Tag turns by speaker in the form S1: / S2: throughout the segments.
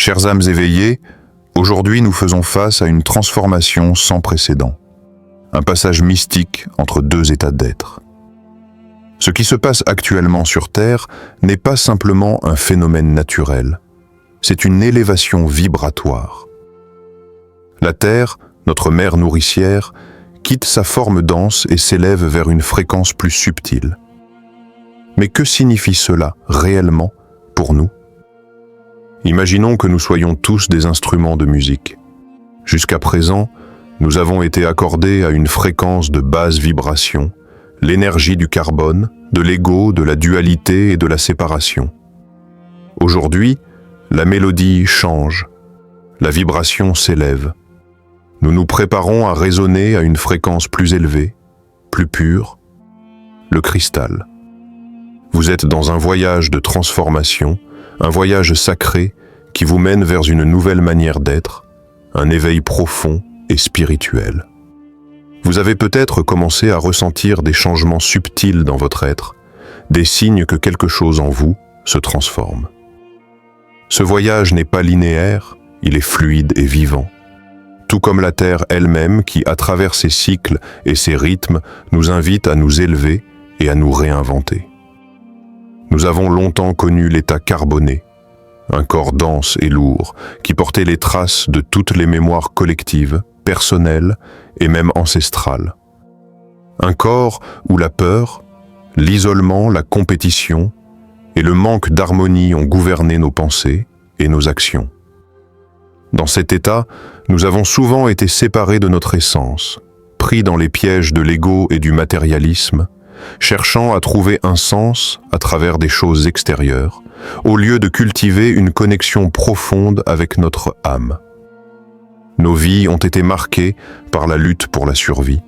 S1: Chères âmes éveillées, aujourd'hui nous faisons face à une transformation sans précédent, un passage mystique entre deux états d'être. Ce qui se passe actuellement sur Terre n'est pas simplement un phénomène naturel, c'est une élévation vibratoire. La Terre, notre mère nourricière, quitte sa forme dense et s'élève vers une fréquence plus subtile. Mais que signifie cela réellement pour nous ? Imaginons que nous soyons tous des instruments de musique. Jusqu'à présent, nous avons été accordés à une fréquence de basse vibration, l'énergie du carbone, de l'ego, de la dualité et de la séparation. Aujourd'hui, la mélodie change, la vibration s'élève. Nous nous préparons à résonner à une fréquence plus élevée, plus pure, le cristal. Vous êtes dans un voyage de transformation, un voyage sacré qui vous mène vers une nouvelle manière d'être, un éveil profond et spirituel. Vous avez peut-être commencé à ressentir des changements subtils dans votre être, des signes que quelque chose en vous se transforme. Ce voyage n'est pas linéaire, il est fluide et vivant. Tout comme la Terre elle-même qui, à travers ses cycles et ses rythmes, nous invite à nous élever et à nous réinventer. Nous avons longtemps connu l'état carboné, un corps dense et lourd qui portait les traces de toutes les mémoires collectives, personnelles et même ancestrales. Un corps où la peur, l'isolement, la compétition et le manque d'harmonie ont gouverné nos pensées et nos actions. Dans cet état, nous avons souvent été séparés de notre essence, pris dans les pièges de l'ego et du matérialisme, cherchant à trouver un sens à travers des choses extérieures, au lieu de cultiver une connexion profonde avec notre âme. Nos vies ont été marquées par la lutte pour la survie,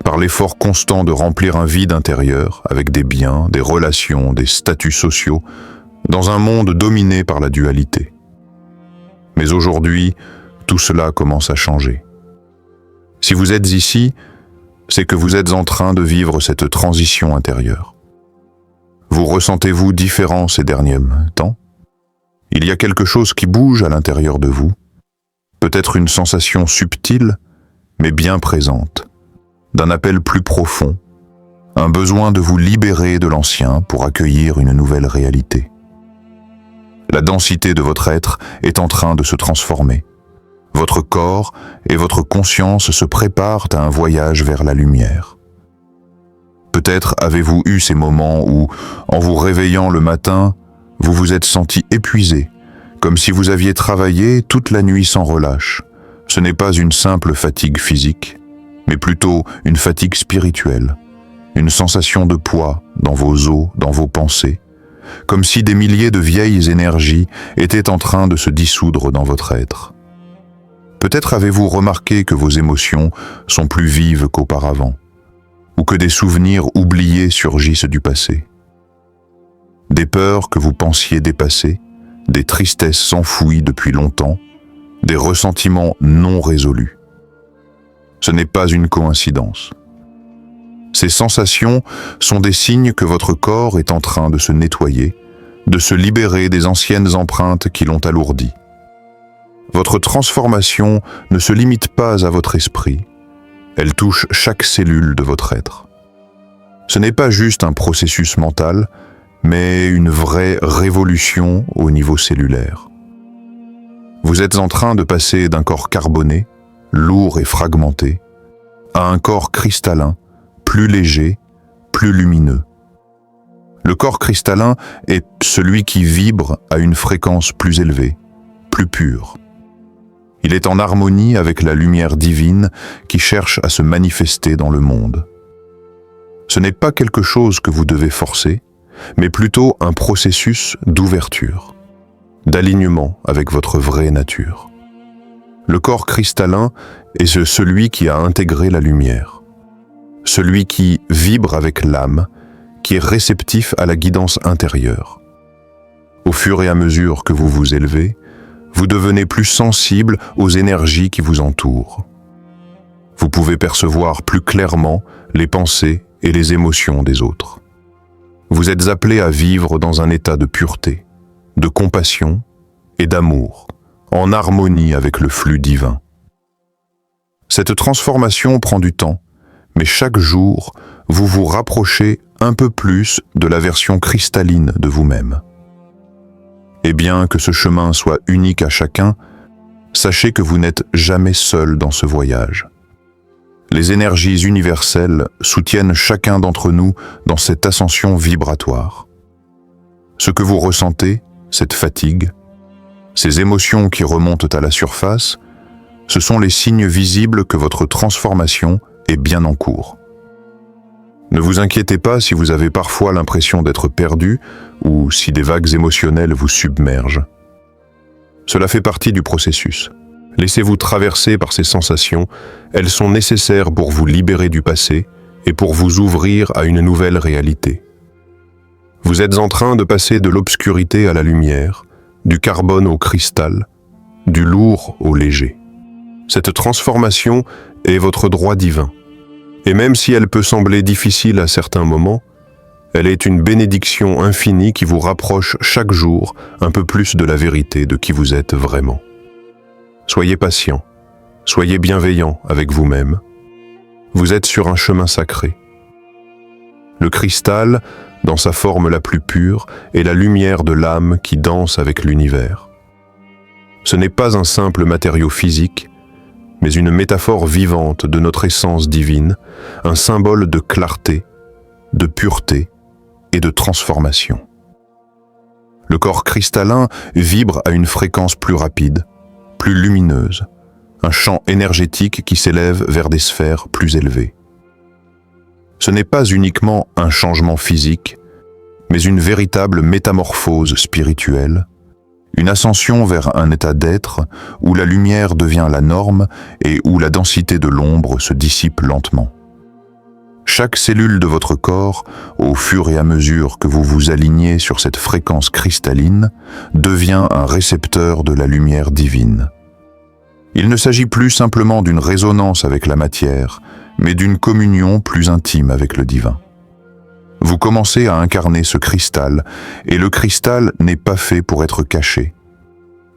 S1: par l'effort constant de remplir un vide intérieur avec des biens, des relations, des statuts sociaux, dans un monde dominé par la dualité. Mais aujourd'hui, tout cela commence à changer. Si vous êtes ici, c'est que vous êtes en train de vivre cette transition intérieure. Vous ressentez-vous différent ces derniers temps ? Il y a quelque chose qui bouge à l'intérieur de vous, peut-être une sensation subtile, mais bien présente, d'un appel plus profond, un besoin de vous libérer de l'ancien pour accueillir une nouvelle réalité. La densité de votre être est en train de se transformer. Votre corps et votre conscience se préparent à un voyage vers la lumière. Peut-être avez-vous eu ces moments où, en vous réveillant le matin, vous vous êtes senti épuisé, comme si vous aviez travaillé toute la nuit sans relâche. Ce n'est pas une simple fatigue physique, mais plutôt une fatigue spirituelle, une sensation de poids dans vos os, dans vos pensées, comme si des milliers de vieilles énergies étaient en train de se dissoudre dans votre être. Peut-être avez-vous remarqué que vos émotions sont plus vives qu'auparavant, ou que des souvenirs oubliés surgissent du passé. Des peurs que vous pensiez dépasser, des tristesses enfouies depuis longtemps, des ressentiments non résolus. Ce n'est pas une coïncidence. Ces sensations sont des signes que votre corps est en train de se nettoyer, de se libérer des anciennes empreintes qui l'ont alourdi. Votre transformation ne se limite pas à votre esprit, elle touche chaque cellule de votre être. Ce n'est pas juste un processus mental, mais une vraie révolution au niveau cellulaire. Vous êtes en train de passer d'un corps carboné, lourd et fragmenté, à un corps cristallin, plus léger, plus lumineux. Le corps cristallin est celui qui vibre à une fréquence plus élevée, plus pure. Il est en harmonie avec la lumière divine qui cherche à se manifester dans le monde. Ce n'est pas quelque chose que vous devez forcer, mais plutôt un processus d'ouverture, d'alignement avec votre vraie nature. Le corps cristallin est celui qui a intégré la lumière, celui qui vibre avec l'âme, qui est réceptif à la guidance intérieure. Au fur et à mesure que vous vous élevez, vous devenez plus sensible aux énergies qui vous entourent. Vous pouvez percevoir plus clairement les pensées et les émotions des autres. Vous êtes appelé à vivre dans un état de pureté, de compassion et d'amour. en harmonie avec le flux divin. Cette transformation prend du temps, mais chaque jour, vous vous rapprochez un peu plus de la version cristalline de vous-même. Et bien que ce chemin soit unique à chacun, sachez que vous n'êtes jamais seul dans ce voyage. Les énergies universelles soutiennent chacun d'entre nous dans cette ascension vibratoire. Ce que vous ressentez, cette fatigue, ces émotions qui remontent à la surface, ce sont les signes visibles que votre transformation est bien en cours. Ne vous inquiétez pas si vous avez parfois l'impression d'être perdu ou si des vagues émotionnelles vous submergent. Cela fait partie du processus. Laissez-vous traverser par ces sensations, elles sont nécessaires pour vous libérer du passé et pour vous ouvrir à une nouvelle réalité. Vous êtes en train de passer de l'obscurité à la lumière, du carbone au cristal, du lourd au léger. Cette transformation est votre droit divin. Et même si elle peut sembler difficile à certains moments, elle est une bénédiction infinie qui vous rapproche chaque jour un peu plus de la vérité de qui vous êtes vraiment. Soyez patient, soyez bienveillant avec vous-même. Vous êtes sur un chemin sacré. Le cristal, dans sa forme la plus pure, est la lumière de l'âme qui danse avec l'univers. Ce n'est pas un simple matériau physique, mais une métaphore vivante de notre essence divine, un symbole de clarté, de pureté et de transformation. Le corps cristallin vibre à une fréquence plus rapide, plus lumineuse, un champ énergétique qui s'élève vers des sphères plus élevées. Ce n'est pas uniquement un changement physique, mais une véritable métamorphose spirituelle, une ascension vers un état d'être où la lumière devient la norme et où la densité de l'ombre se dissipe lentement. Chaque cellule de votre corps, au fur et à mesure que vous vous alignez sur cette fréquence cristalline, devient un récepteur de la lumière divine. Il ne s'agit plus simplement d'une résonance avec la matière, mais d'une communion plus intime avec le divin. Vous commencez à incarner ce cristal, et le cristal n'est pas fait pour être caché.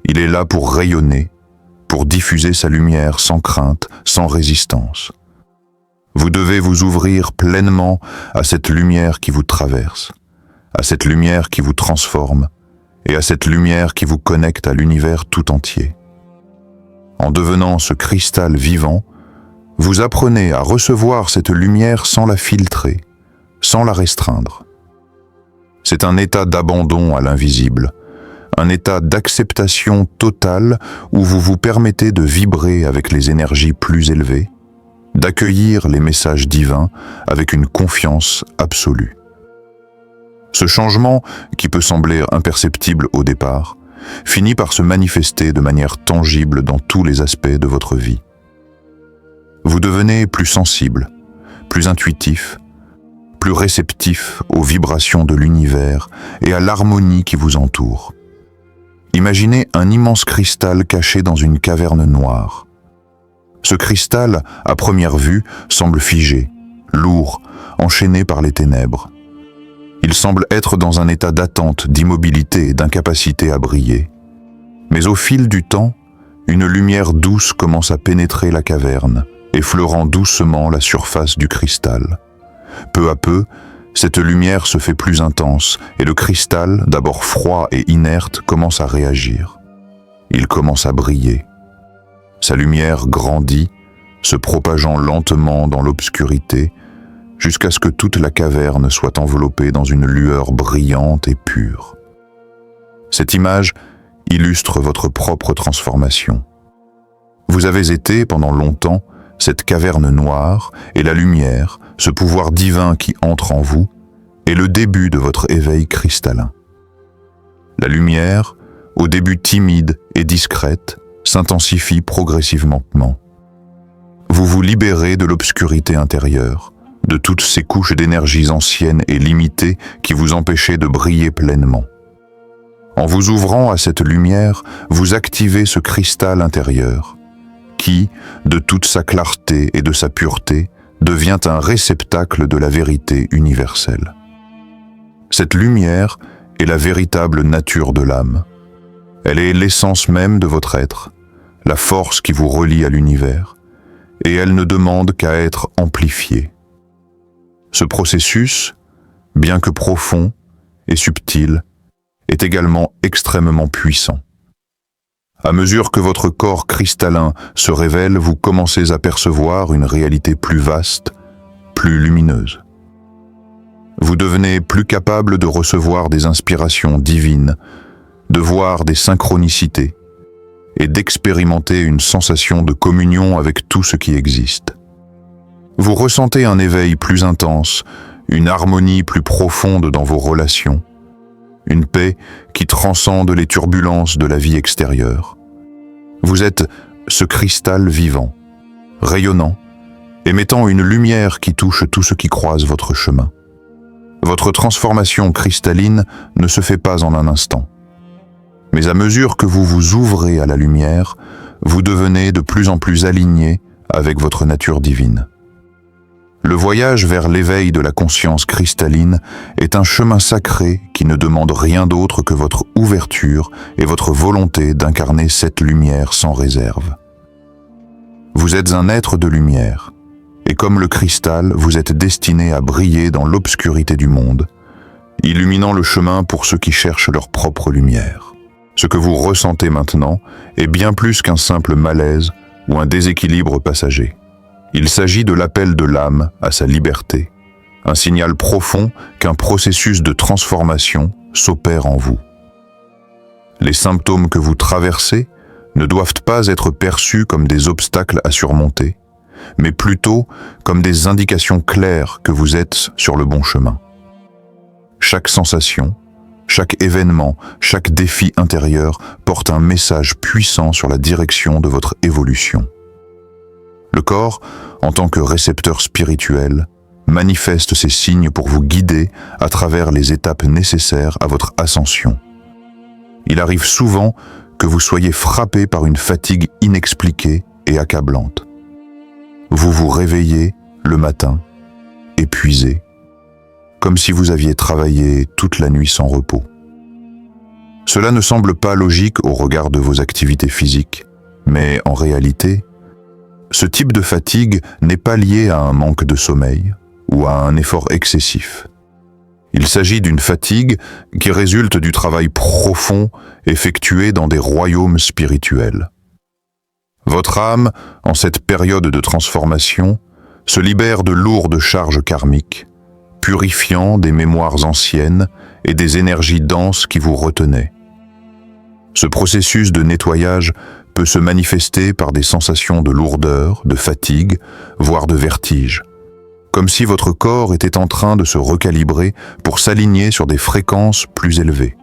S1: Il est là pour rayonner, pour diffuser sa lumière sans crainte, sans résistance. Vous devez vous ouvrir pleinement à cette lumière qui vous traverse, à cette lumière qui vous transforme, et à cette lumière qui vous connecte à l'univers tout entier. En devenant ce cristal vivant, vous apprenez à recevoir cette lumière sans la filtrer, sans la restreindre. C'est un état d'abandon à l'invisible, un état d'acceptation totale où vous vous permettez de vibrer avec les énergies plus élevées, d'accueillir les messages divins avec une confiance absolue. Ce changement, qui peut sembler imperceptible au départ, finit par se manifester de manière tangible dans tous les aspects de votre vie. Vous devenez plus sensible, plus intuitif, plus réceptif aux vibrations de l'univers et à l'harmonie qui vous entoure. Imaginez un immense cristal caché dans une caverne noire. Ce cristal, à première vue, semble figé, lourd, enchaîné par les ténèbres. Il semble être dans un état d'attente, d'immobilité et d'incapacité à briller. Mais au fil du temps, une lumière douce commence à pénétrer la caverne, effleurant doucement la surface du cristal. Peu à peu, cette lumière se fait plus intense et le cristal, d'abord froid et inerte, commence à réagir. Il commence à briller. Sa lumière grandit, se propageant lentement dans l'obscurité, jusqu'à ce que toute la caverne soit enveloppée dans une lueur brillante et pure. Cette image illustre votre propre transformation. Vous avez été, pendant longtemps, cette caverne noire, et la lumière, ce pouvoir divin qui entre en vous, est le début de votre éveil cristallin. La lumière, au début timide et discrète, s'intensifie progressivement. Vous vous libérez de l'obscurité intérieure, de toutes ces couches d'énergies anciennes et limitées qui vous empêchaient de briller pleinement. En vous ouvrant à cette lumière, vous activez ce cristal intérieur, qui, de toute sa clarté et de sa pureté, devient un réceptacle de la vérité universelle. Cette lumière est la véritable nature de l'âme. Elle est l'essence même de votre être, la force qui vous relie à l'univers, et elle ne demande qu'à être amplifiée. Ce processus, bien que profond et subtil, est également extrêmement puissant. À mesure que votre corps cristallin se révèle, vous commencez à percevoir une réalité plus vaste, plus lumineuse. Vous devenez plus capable de recevoir des inspirations divines, de voir des synchronicités et d'expérimenter une sensation de communion avec tout ce qui existe. Vous ressentez un éveil plus intense, une harmonie plus profonde dans vos relations, une paix qui transcende les turbulences de la vie extérieure. Vous êtes ce cristal vivant, rayonnant, émettant une lumière qui touche tout ce qui croise votre chemin. Votre transformation cristalline ne se fait pas en un instant. Mais à mesure que vous vous ouvrez à la lumière, vous devenez de plus en plus aligné avec votre nature divine. Le voyage vers l'éveil de la conscience cristalline est un chemin sacré qui ne demande rien d'autre que votre ouverture et votre volonté d'incarner cette lumière sans réserve. Vous êtes un être de lumière, et comme le cristal, vous êtes destiné à briller dans l'obscurité du monde, illuminant le chemin pour ceux qui cherchent leur propre lumière. Ce que vous ressentez maintenant est bien plus qu'un simple malaise ou un déséquilibre passager. Il s'agit de l'appel de l'âme à sa liberté, un signal profond qu'un processus de transformation s'opère en vous. Les symptômes que vous traversez ne doivent pas être perçus comme des obstacles à surmonter, mais plutôt comme des indications claires que vous êtes sur le bon chemin. Chaque sensation, chaque événement, chaque défi intérieur porte un message puissant sur la direction de votre évolution. Le corps, en tant que récepteur spirituel, manifeste ces signes pour vous guider à travers les étapes nécessaires à votre ascension. Il arrive souvent que vous soyez frappé par une fatigue inexpliquée et accablante. Vous vous réveillez le matin, épuisé, comme si vous aviez travaillé toute la nuit sans repos. Cela ne semble pas logique au regard de vos activités physiques, mais en réalité, ce type de fatigue n'est pas lié à un manque de sommeil ou à un effort excessif. Il s'agit d'une fatigue qui résulte du travail profond effectué dans des royaumes spirituels. Votre âme, en cette période de transformation, se libère de lourdes charges karmiques, purifiant des mémoires anciennes et des énergies denses qui vous retenaient. Ce processus de nettoyage peut se manifester par des sensations de lourdeur, de fatigue, voire de vertige, comme si votre corps était en train de se recalibrer pour s'aligner sur des fréquences plus élevées.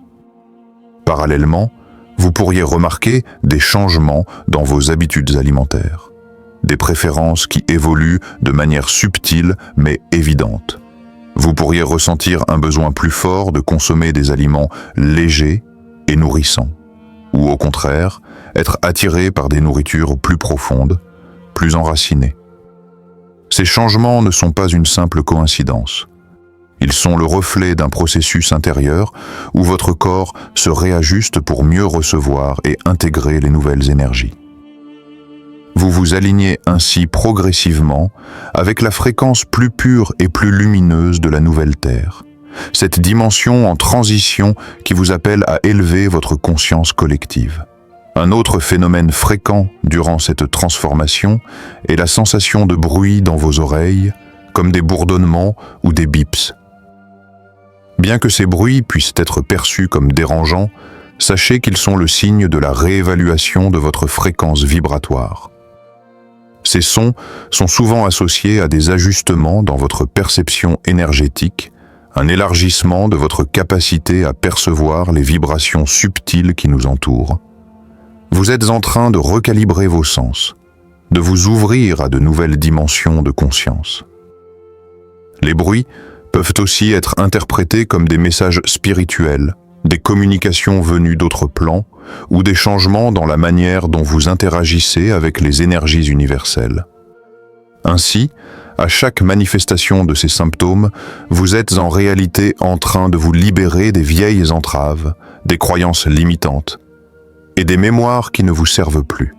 S1: Parallèlement, vous pourriez remarquer des changements dans vos habitudes alimentaires, des préférences qui évoluent de manière subtile mais évidente. Vous pourriez ressentir un besoin plus fort de consommer des aliments légers et nourrissants, ou au contraire, être attiré par des nourritures plus profondes, plus enracinées. Ces changements ne sont pas une simple coïncidence. Ils sont le reflet d'un processus intérieur où votre corps se réajuste pour mieux recevoir et intégrer les nouvelles énergies. Vous vous alignez ainsi progressivement avec la fréquence plus pure et plus lumineuse de la nouvelle Terre, cette dimension en transition qui vous appelle à élever votre conscience collective. Un autre phénomène fréquent durant cette transformation est la sensation de bruit dans vos oreilles, comme des bourdonnements ou des bips. Bien que ces bruits puissent être perçus comme dérangeants, sachez qu'ils sont le signe de la réévaluation de votre fréquence vibratoire. Ces sons sont souvent associés à des ajustements dans votre perception énergétique, un élargissement de votre capacité à percevoir les vibrations subtiles qui nous entourent. Vous êtes en train de recalibrer vos sens, de vous ouvrir à de nouvelles dimensions de conscience. Les bruits peuvent aussi être interprétés comme des messages spirituels, des communications venues d'autres plans ou des changements dans la manière dont vous interagissez avec les énergies universelles. Ainsi, à chaque manifestation de ces symptômes, vous êtes en réalité en train de vous libérer des vieilles entraves, des croyances limitantes, et des mémoires qui ne vous servent plus.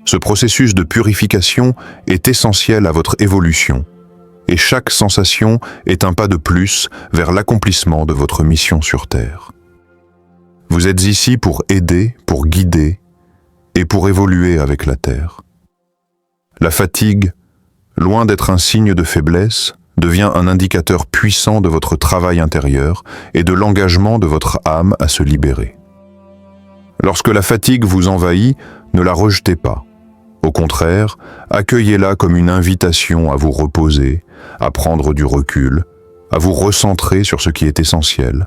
S1: Ce processus de purification est essentiel à votre évolution, et chaque sensation est un pas de plus vers l'accomplissement de votre mission sur Terre. Vous êtes ici pour aider, pour guider et pour évoluer avec la Terre. La fatigue, loin d'être un signe de faiblesse, devient un indicateur puissant de votre travail intérieur et de l'engagement de votre âme à se libérer. Lorsque la fatigue vous envahit, ne la rejetez pas. Au contraire, accueillez-la comme une invitation à vous reposer, à prendre du recul, à vous recentrer sur ce qui est essentiel.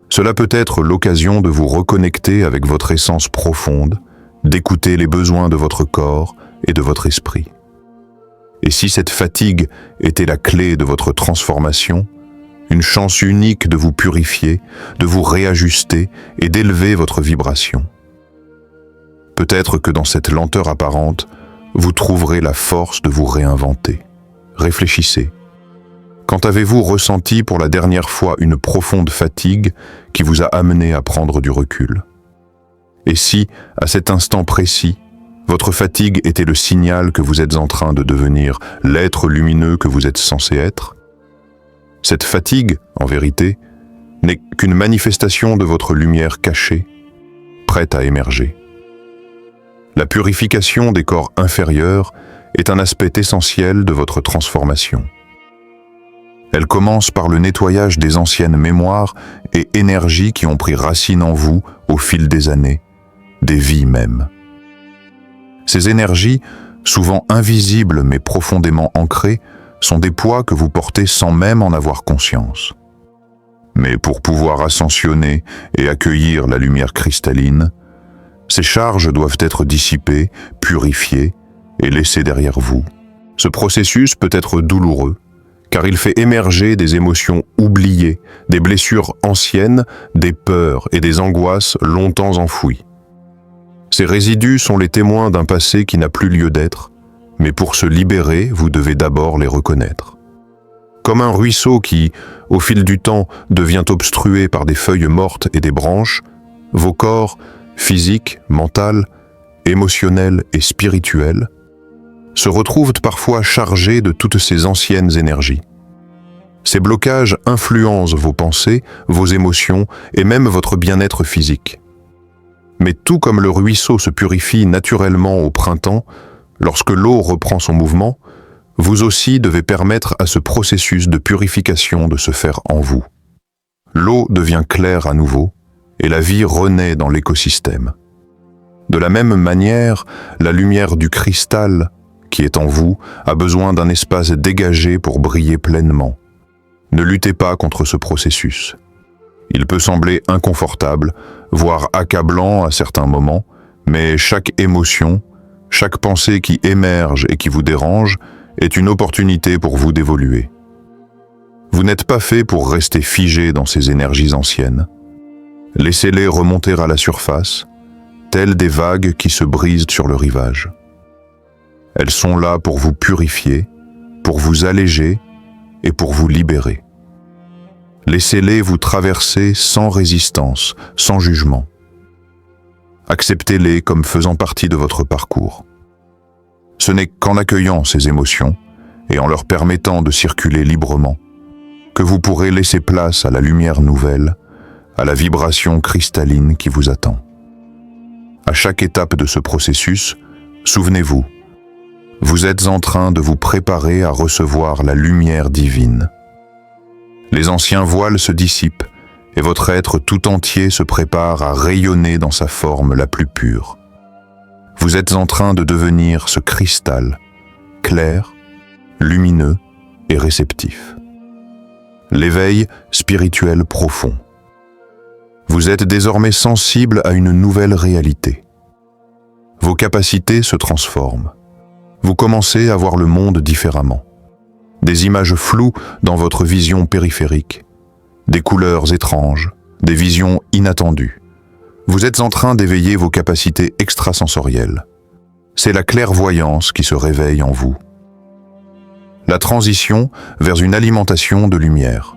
S1: Cela peut être l'occasion de vous reconnecter avec votre essence profonde, d'écouter les besoins de votre corps et de votre esprit. Et si cette fatigue était la clé de votre transformation, une chance unique de vous purifier, de vous réajuster et d'élever votre vibration. Peut-être que dans cette lenteur apparente, vous trouverez la force de vous réinventer. Réfléchissez. Quand avez-vous ressenti pour la dernière fois une profonde fatigue qui vous a amené à prendre du recul? Et si, à cet instant précis, votre fatigue était le signal que vous êtes en train de devenir l'être lumineux que vous êtes censé être? Cette fatigue, en vérité, n'est qu'une manifestation de votre lumière cachée, prête à émerger. La purification des corps inférieurs est un aspect essentiel de votre transformation. Elle commence par le nettoyage des anciennes mémoires et énergies qui ont pris racine en vous au fil des années, des vies même. Ces énergies, souvent invisibles mais profondément ancrées, sont des poids que vous portez sans même en avoir conscience. Mais pour pouvoir ascensionner et accueillir la lumière cristalline, ces charges doivent être dissipées, purifiées et laissées derrière vous. Ce processus peut être douloureux, car il fait émerger des émotions oubliées, des blessures anciennes, des peurs et des angoisses longtemps enfouies. Ces résidus sont les témoins d'un passé qui n'a plus lieu d'être, mais pour se libérer, vous devez d'abord les reconnaître. Comme un ruisseau qui, au fil du temps, devient obstrué par des feuilles mortes et des branches, vos corps, physiques, mental, émotionnels et spirituels, se retrouvent parfois chargés de toutes ces anciennes énergies. Ces blocages influencent vos pensées, vos émotions et même votre bien-être physique. Mais tout comme le ruisseau se purifie naturellement au printemps, lorsque l'eau reprend son mouvement, vous aussi devez permettre à ce processus de purification de se faire en vous. L'eau devient claire à nouveau et la vie renaît dans l'écosystème. De la même manière, la lumière du cristal qui est en vous a besoin d'un espace dégagé pour briller pleinement. Ne luttez pas contre ce processus. Il peut sembler inconfortable, voire accablant à certains moments, mais chaque émotion, chaque pensée qui émerge et qui vous dérange est une opportunité pour vous d'évoluer. Vous n'êtes pas fait pour rester figé dans ces énergies anciennes. Laissez-les remonter à la surface, telles des vagues qui se brisent sur le rivage. Elles sont là pour vous purifier, pour vous alléger et pour vous libérer. Laissez-les vous traverser sans résistance, sans jugement. Acceptez-les comme faisant partie de votre parcours. Ce n'est qu'en accueillant ces émotions et en leur permettant de circuler librement que vous pourrez laisser place à la lumière nouvelle, à la vibration cristalline qui vous attend. À chaque étape de ce processus, souvenez-vous, vous êtes en train de vous préparer à recevoir la lumière divine. Les anciens voiles se dissipent et votre être tout entier se prépare à rayonner dans sa forme la plus pure. Vous êtes en train de devenir ce cristal, clair, lumineux et réceptif. L'éveil spirituel profond. Vous êtes désormais sensible à une nouvelle réalité. Vos capacités se transforment. Vous commencez à voir le monde différemment. Des images floues dans votre vision périphérique, des couleurs étranges, des visions inattendues. Vous êtes en train d'éveiller vos capacités extrasensorielles. C'est la clairvoyance qui se réveille en vous. La transition vers une alimentation de lumière.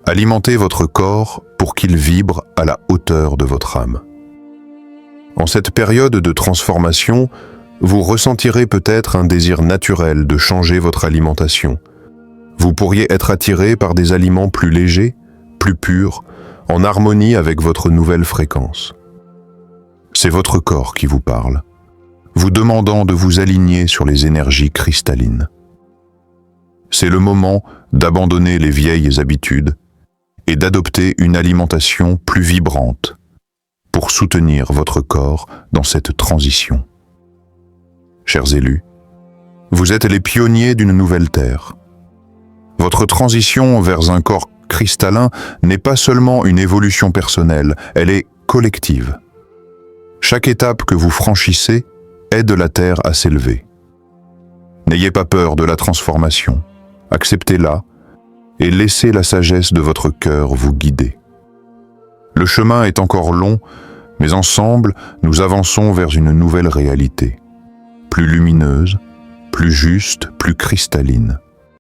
S1: Alimentez votre corps pour qu'il vibre à la hauteur de votre âme. En cette période de transformation, vous ressentirez peut-être un désir naturel de changer votre alimentation. Vous pourriez être attiré par des aliments plus légers, plus purs, en harmonie avec votre nouvelle fréquence. C'est votre corps qui vous parle, vous demandant de vous aligner sur les énergies cristallines. C'est le moment d'abandonner les vieilles habitudes et d'adopter une alimentation plus vibrante pour soutenir votre corps dans cette transition. Chers élus, vous êtes les pionniers d'une nouvelle terre. Votre transition vers un corps cristallin n'est pas seulement une évolution personnelle, elle est collective. Chaque étape que vous franchissez aide la Terre à s'élever. N'ayez pas peur de la transformation, acceptez-la et laissez la sagesse de votre cœur vous guider. Le chemin est encore long, mais ensemble, nous avançons vers une nouvelle réalité, plus lumineuse, plus juste, plus cristalline.